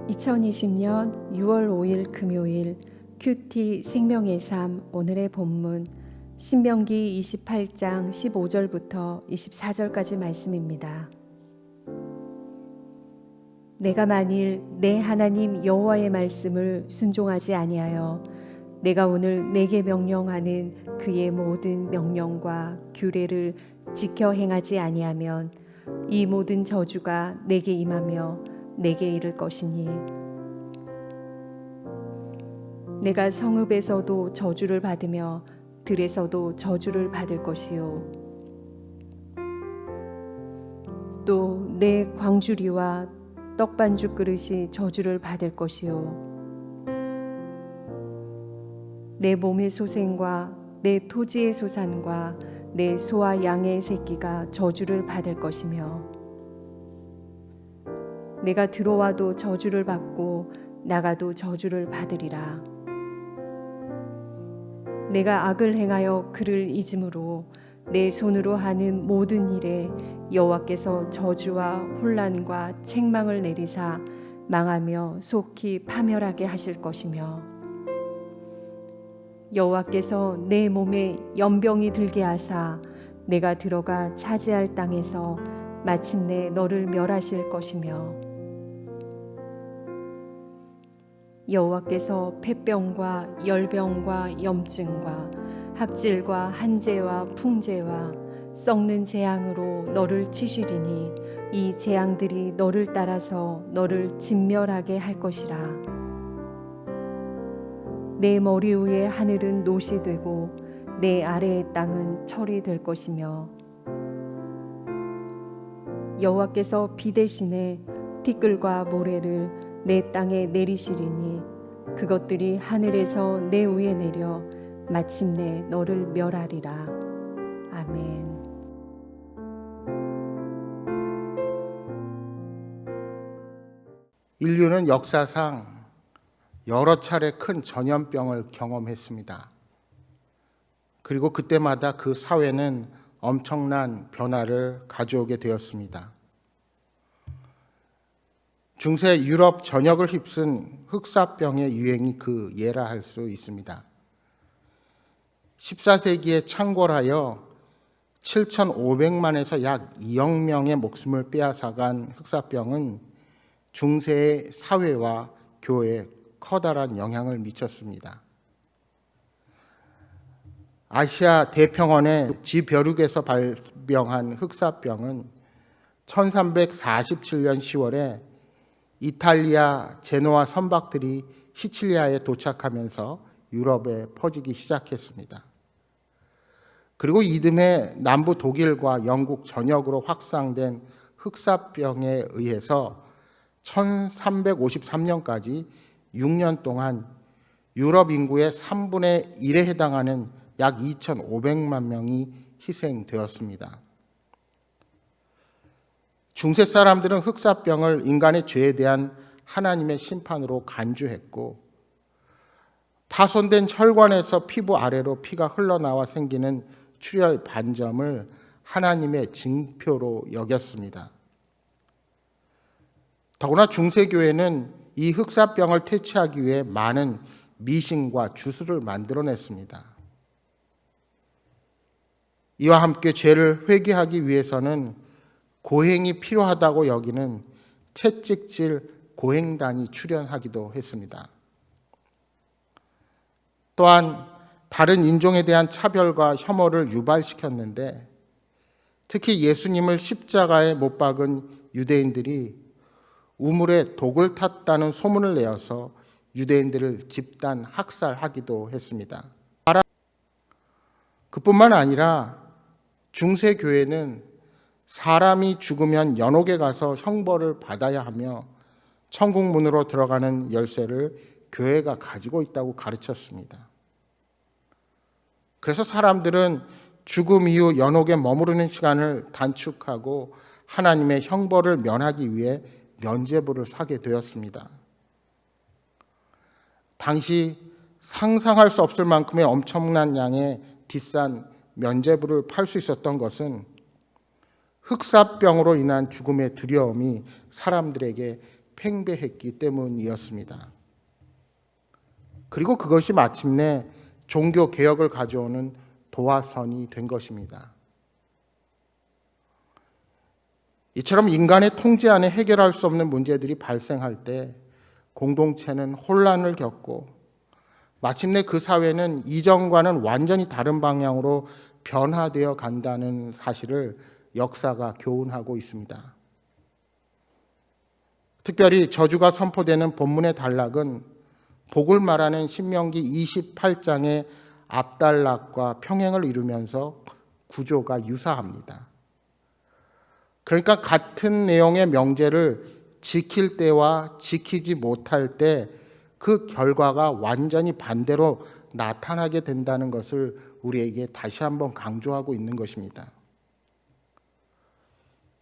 2020년 6월 5일 금요일 큐티 생명의 삶 오늘의 본문 신명기 28장 15절부터 24절까지 말씀입니다. 내가 만일 내 하나님 여호와의 말씀을 순종하지 아니하여 내가 오늘 내게 명령하는 그의 모든 명령과 규례를 지켜 행하지 아니하면 이 모든 저주가 내게 임하며 내게 이를 것이니 내가 성읍에서도 저주를 받으며 들에서도 저주를 받을 것이요 또 내 광주리와 떡반죽 그릇이 저주를 받을 것이요 내 몸의 소생과 내 토지의 소산과 내 소와 양의 새끼가 저주를 받을 것이며 내가 들어와도 저주를 받고 나가도 저주를 받으리라. 내가 악을 행하여 그를 잊음으로 내 손으로 하는 모든 일에 여호와께서 저주와 혼란과 책망을 내리사 망하며 속히 파멸하게 하실 것이며 여호와께서 내 몸에 연병이 들게 하사 내가 들어가 차지할 땅에서 마침내 너를 멸하실 것이며 여호와께서 폐병과 열병과 염증과 학질과 한재와 풍재와 썩는 재앙으로 너를 치시리니 이 재앙들이 너를 따라서 너를 진멸하게 할 것이라. 내 머리 위에 하늘은 노시 되고 내 아래의 땅은 철이 될 것이며 여호와께서 비 대신에 티끌과 모래를 내 땅에 내리시리니 그것들이 하늘에서 내 위에 내려 마침내 너를 멸하리라. 아멘. 인류는 역사상 여러 차례 큰 전염병을 경험했습니다. 그리고 그때마다 그 사회는 엄청난 변화를 가져오게 되었습니다. 중세 유럽 전역을 휩쓴 흑사병의 유행이 그 예라 할 수 있습니다. 14세기에 창궐하여 7,500만에서 약 2억 명의 목숨을 빼앗아간 흑사병은 중세의 사회와 교회에 커다란 영향을 미쳤습니다. 아시아 대평원의 지벼룩에서 발병한 흑사병은 1347년 10월에 이탈리아 제노아 선박들이 시칠리아에 도착하면서 유럽에 퍼지기 시작했습니다. 그리고 이듬해 남부 독일과 영국 전역으로 확산된 흑사병에 의해서 1353년까지 6년 동안 유럽 인구의 3분의 1에 해당하는 약 2,500만 명이 희생되었습니다. 중세 사람들은 흑사병을 인간의 죄에 대한 하나님의 심판으로 간주했고 파손된 혈관에서 피부 아래로 피가 흘러나와 생기는 출혈 반점을 하나님의 징표로 여겼습니다. 더구나 중세교회는 이 흑사병을 퇴치하기 위해 많은 미신과 주술을 만들어냈습니다. 이와 함께 죄를 회개하기 위해서는 고행이 필요하다고 여기는 채찍질 고행단이 출현하기도 했습니다. 또한 다른 인종에 대한 차별과 혐오를 유발시켰는데 특히 예수님을 십자가에 못 박은 유대인들이 우물에 독을 탔다는 소문을 내어서 유대인들을 집단 학살하기도 했습니다. 그뿐만 아니라 중세 교회는 사람이 죽으면 연옥에 가서 형벌을 받아야 하며 천국 문으로 들어가는 열쇠를 교회가 가지고 있다고 가르쳤습니다. 그래서 사람들은 죽음 이후 연옥에 머무르는 시간을 단축하고 하나님의 형벌을 면하기 위해 면죄부를 사게 되었습니다. 당시 상상할 수 없을 만큼의 엄청난 양의 비싼 면죄부를 팔 수 있었던 것은 흑사병으로 인한 죽음의 두려움이 사람들에게 팽배했기 때문이었습니다. 그리고 그것이 마침내 종교 개혁을 가져오는 도화선이 된 것입니다. 이처럼 인간의 통제 안에 해결할 수 없는 문제들이 발생할 때 공동체는 혼란을 겪고 마침내 그 사회는 이전과는 완전히 다른 방향으로 변화되어 간다는 사실을 역사가 교훈하고 있습니다. 특별히 저주가 선포되는 본문의 단락은 복을 말하는 신명기 28장의 앞단락과 평행을 이루면서 구조가 유사합니다. 그러니까 같은 내용의 명제를 지킬 때와 지키지 못할 때 그 결과가 완전히 반대로 나타나게 된다는 것을 우리에게 다시 한번 강조하고 있는 것입니다.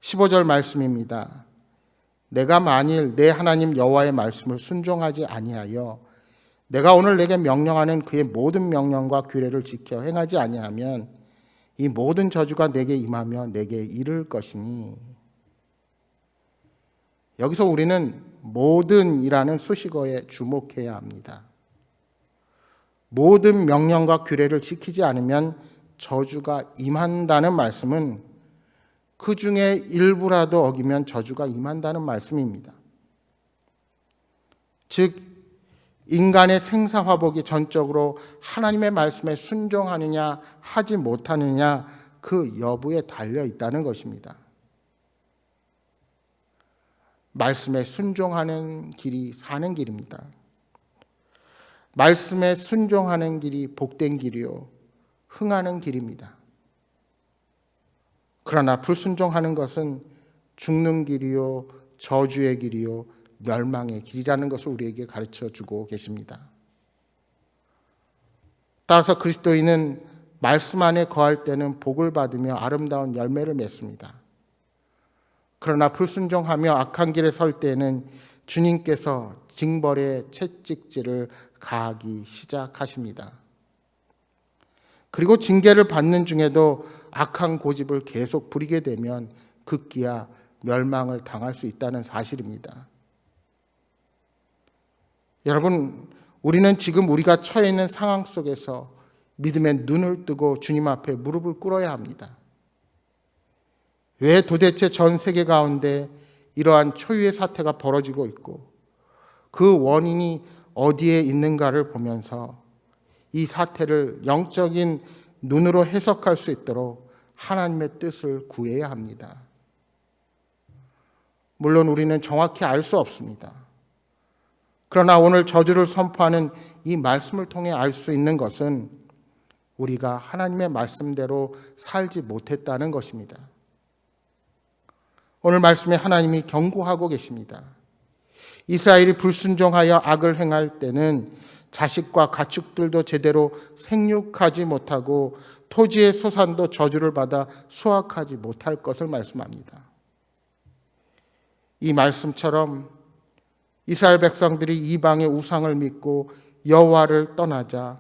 15절 말씀입니다. 내가 만일 내 하나님 여호와의 말씀을 순종하지 아니하여 내가 오늘 내게 명령하는 그의 모든 명령과 규례를 지켜 행하지 아니하면 이 모든 저주가 내게 임하며 내게 이를 것이니. 여기서 우리는 모든이라는 수식어에 주목해야 합니다. 모든 명령과 규례를 지키지 않으면 저주가 임한다는 말씀은 그 중에 일부라도 어기면 저주가 임한다는 말씀입니다. 즉 인간의 생사화복이 전적으로 하나님의 말씀에 순종하느냐 하지 못하느냐 그 여부에 달려 있다는 것입니다. 말씀에 순종하는 길이 사는 길입니다. 말씀에 순종하는 길이 복된 길이요 흥하는 길입니다. 그러나 불순종하는 것은 죽는 길이요 저주의 길이요 멸망의 길이라는 것을 우리에게 가르쳐 주고 계십니다. 따라서 그리스도인은 말씀 안에 거할 때는 복을 받으며 아름다운 열매를 맺습니다. 그러나 불순종하며 악한 길에 설 때는 주님께서 징벌의 채찍질을 가하기 시작하십니다. 그리고 징계를 받는 중에도 악한 고집을 계속 부리게 되면 급기야 멸망을 당할 수 있다는 사실입니다. 여러분, 우리는 지금 우리가 처해 있는 상황 속에서 믿음의 눈을 뜨고 주님 앞에 무릎을 꿇어야 합니다. 왜 도대체 전 세계 가운데 이러한 초유의 사태가 벌어지고 있고 그 원인이 어디에 있는가를 보면서 이 사태를 영적인 눈으로 해석할 수 있도록 하나님의 뜻을 구해야 합니다. 물론 우리는 정확히 알 수 없습니다. 그러나 오늘 저주를 선포하는 이 말씀을 통해 알 수 있는 것은 우리가 하나님의 말씀대로 살지 못했다는 것입니다. 오늘 말씀에 하나님이 경고하고 계십니다. 이스라엘이 불순종하여 악을 행할 때는 자식과 가축들도 제대로 생육하지 못하고 토지의 소산도 저주를 받아 수확하지 못할 것을 말씀합니다. 이 말씀처럼 이스라엘 백성들이 이방의 우상을 믿고 여호와를 떠나자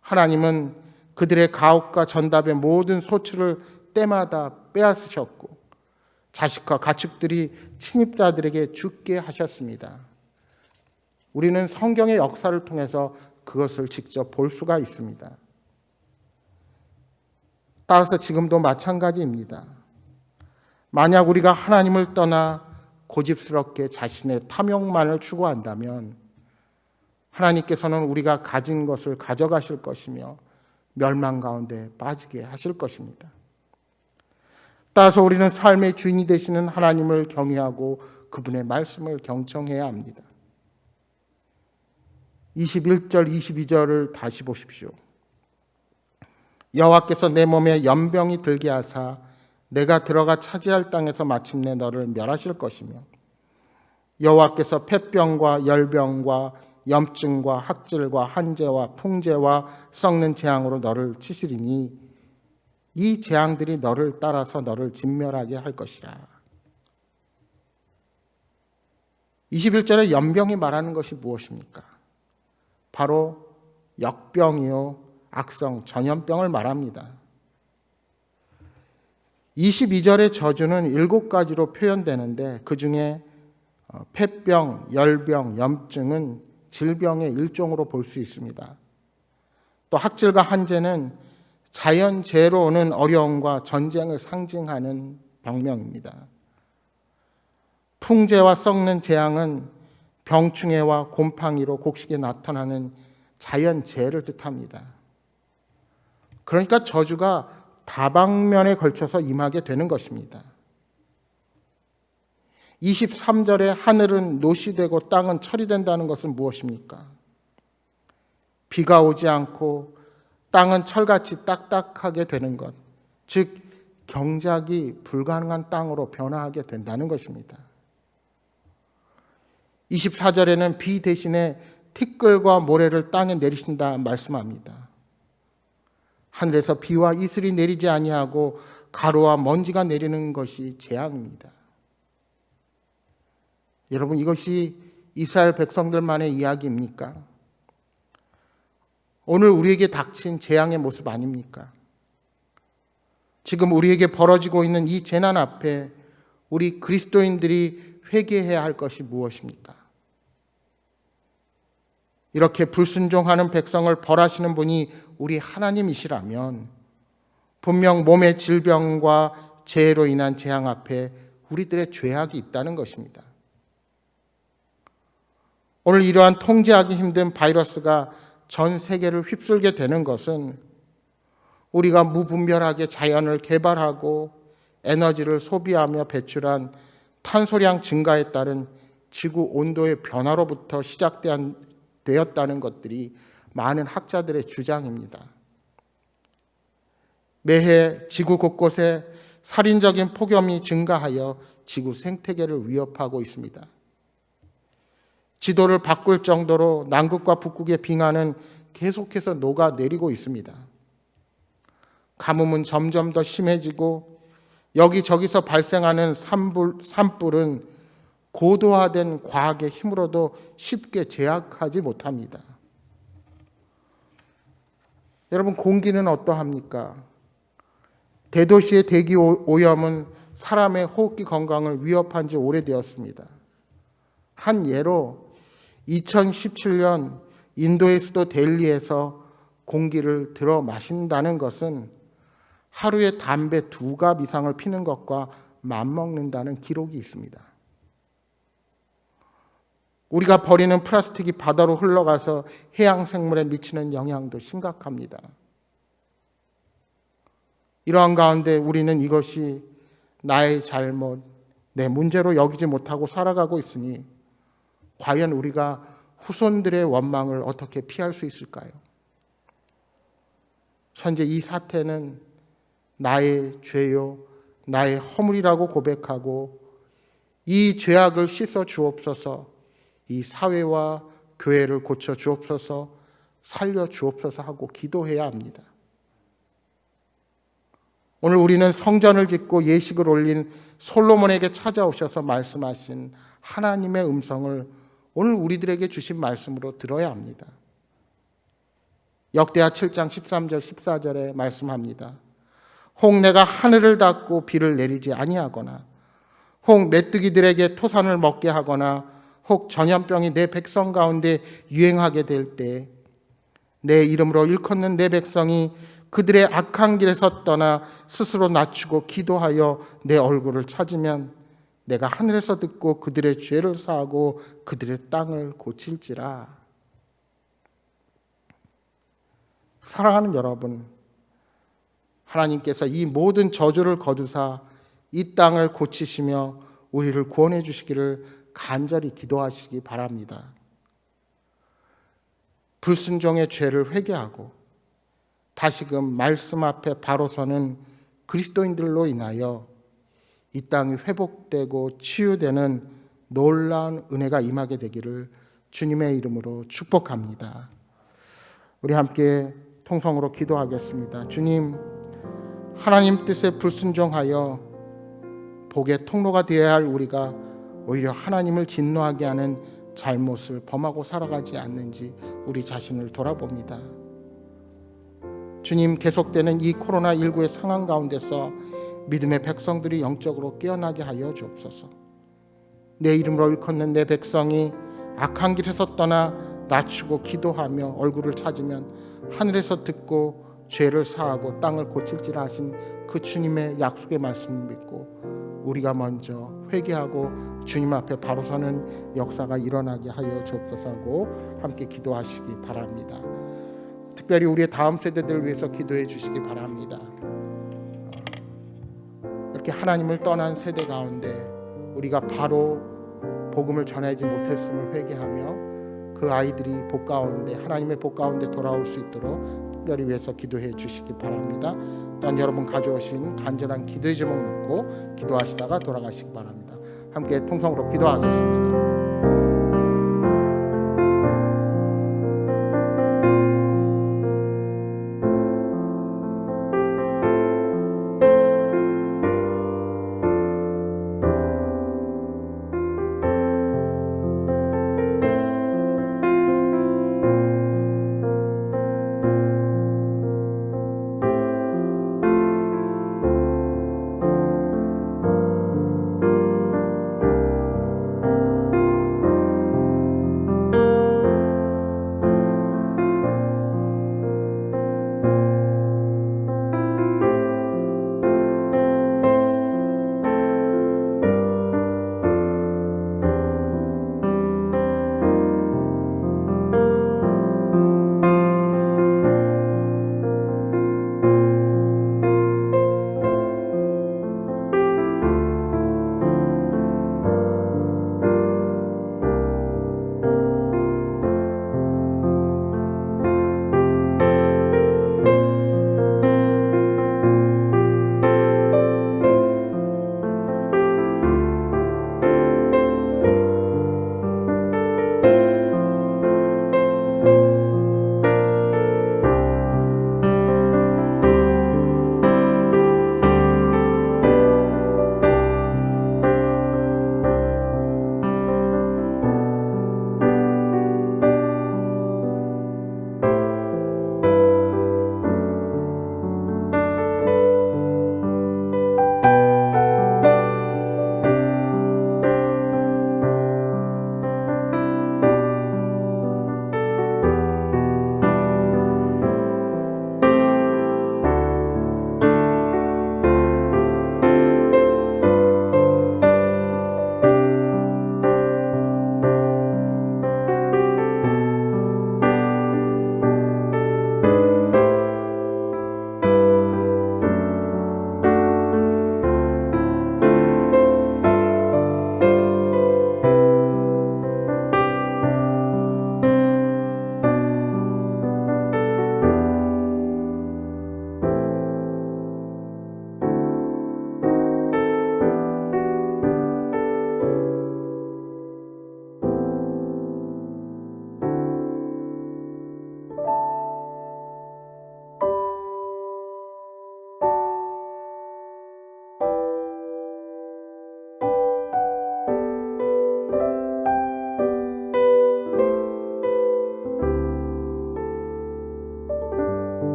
하나님은 그들의 가옥과 전답의 모든 소출을 때마다 빼앗으셨고 자식과 가축들이 침입자들에게 죽게 하셨습니다. 우리는 성경의 역사를 통해서 그것을 직접 볼 수가 있습니다. 따라서 지금도 마찬가지입니다. 만약 우리가 하나님을 떠나 고집스럽게 자신의 탐욕만을 추구한다면 하나님께서는 우리가 가진 것을 가져가실 것이며 멸망 가운데 빠지게 하실 것입니다. 따라서 우리는 삶의 주인이 되시는 하나님을 경외하고 그분의 말씀을 경청해야 합니다. 21절, 22절을 다시 보십시오. 여호와께서 내 몸에 연병이 들게 하사 내가 들어가 차지할 땅에서 마침내 너를 멸하실 것이며 여호와께서 폐병과 열병과 염증과 학질과 한재와 풍재와 썩는 재앙으로 너를 치시리니 이 재앙들이 너를 따라서 너를 진멸하게 할 것이라. 21절에 연병이 말하는 것이 무엇입니까? 바로 역병이요 악성 전염병을 말합니다. 22절의 저주는 7가지로 표현되는데 그 중에 폐병, 열병, 염증은 질병의 일종으로 볼 수 있습니다. 또 학질과 한재는 자연재해로 오는 어려움과 전쟁을 상징하는 병명입니다. 풍재와 썩는 재앙은 병충해와 곰팡이로 곡식에 나타나는 자연재해를 뜻합니다. 그러니까 저주가 다방면에 걸쳐서 임하게 되는 것입니다. 23절에 하늘은 노시되고 땅은 철이 된다는 것은 무엇입니까? 비가 오지 않고 땅은 철같이 딱딱하게 되는 것, 즉 경작이 불가능한 땅으로 변화하게 된다는 것입니다. 24절에는 비 대신에 티끌과 모래를 땅에 내리신다 말씀합니다. 하늘에서 비와 이슬이 내리지 아니하고 가루와 먼지가 내리는 것이 재앙입니다. 여러분, 이것이 이스라엘 백성들만의 이야기입니까? 오늘 우리에게 닥친 재앙의 모습 아닙니까? 지금 우리에게 벌어지고 있는 이 재난 앞에 우리 그리스도인들이 회개해야 할 것이 무엇입니까? 이렇게 불순종하는 백성을 벌하시는 분이 우리 하나님이시라면 분명 몸의 질병과 재해로 인한 재앙 앞에 우리들의 죄악이 있다는 것입니다. 오늘 이러한 통제하기 힘든 바이러스가 전 세계를 휩쓸게 되는 것은 우리가 무분별하게 자연을 개발하고 에너지를 소비하며 배출한 탄소량 증가에 따른 지구 온도의 변화로부터 시작되었다는 것들이 많은 학자들의 주장입니다. 매해 지구 곳곳에 살인적인 폭염이 증가하여 지구 생태계를 위협하고 있습니다. 지도를 바꿀 정도로 남극과 북극의 빙하는 계속해서 녹아내리고 있습니다. 가뭄은 점점 더 심해지고 여기저기서 발생하는 산불은 고도화된 과학의 힘으로도 쉽게 제압하지 못합니다. 여러분, 공기는 어떠합니까? 대도시의 대기 오염은 사람의 호흡기 건강을 위협한 지 오래되었습니다. 한 예로 2017년 인도의 수도 델리에서 공기를 들어 마신다는 것은 하루에 담배 2갑 이상을 피는 것과 맞먹는다는 기록이 있습니다. 우리가 버리는 플라스틱이 바다로 흘러가서 해양 생물에 미치는 영향도 심각합니다. 이러한 가운데 우리는 이것이 나의 잘못, 내 문제로 여기지 못하고 살아가고 있으니 과연 우리가 후손들의 원망을 어떻게 피할 수 있을까요? 현재 이 사태는 나의 죄요, 나의 허물이라고 고백하고 이 죄악을 씻어 주옵소서, 이 사회와 교회를 고쳐 주옵소서, 살려 주옵소서 하고 기도해야 합니다. 오늘 우리는 성전을 짓고 예식을 올린 솔로몬에게 찾아오셔서 말씀하신 하나님의 음성을 오늘 우리들에게 주신 말씀으로 들어야 합니다. 역대하 7장 13절 14절에 말씀합니다. 혹 내가 하늘을 닫고 비를 내리지 아니하거나 혹 메뚜기들에게 토산을 먹게 하거나 혹 전염병이 내 백성 가운데 유행하게 될 때 내 이름으로 일컫는 내 백성이 그들의 악한 길에서 떠나 스스로 낮추고 기도하여 내 얼굴을 찾으면 내가 하늘에서 듣고 그들의 죄를 사하고 그들의 땅을 고칠지라. 사랑하는 여러분, 하나님께서 이 모든 저주를 거두사 이 땅을 고치시며 우리를 구원해 주시기를 간절히 기도하시기 바랍니다. 불순종의 죄를 회개하고 다시금 말씀 앞에 바로 서는 그리스도인들로 인하여 이 땅이 회복되고 치유되는 놀라운 은혜가 임하게 되기를 주님의 이름으로 축복합니다. 우리 함께 통성으로 기도하겠습니다. 주님, 하나님 뜻에 불순종하여 복의 통로가 되어야 할 우리가 오히려 하나님을 진노하게 하는 잘못을 범하고 살아가지 않는지 우리 자신을 돌아봅니다. 주님, 계속되는 이 코로나19의 상황 가운데서 믿음의 백성들이 영적으로 깨어나게 하여 주옵소서. 내 이름으로 일컫는 내 백성이 악한 길에서 떠나 낮추고 기도하며 얼굴을 찾으면 하늘에서 듣고 죄를 사하고 땅을 고칠지라 하신 그 주님의 약속의 말씀을 믿고 우리가 먼저 회개하고 주님 앞에 바로 서는 역사가 일어나게 하여 주옵소서 하고 함께 기도하시기 바랍니다. 특별히 우리의 다음 세대들을 위해서 기도해 주시기 바랍니다. 이렇게 하나님을 떠난 세대 가운데 우리가 바로 복음을 전하지 못했음을 회개하며 그 아이들이 복 가운데 하나님의 복 가운데 돌아올 수 있도록 특별히 위해서 기도해 주시기 바랍니다. 또한 여러분 가져오신 간절한 기도의 제목 묻고 기도하시다가 돌아가시기 바랍니다. 함께 통성으로 기도하겠습니다.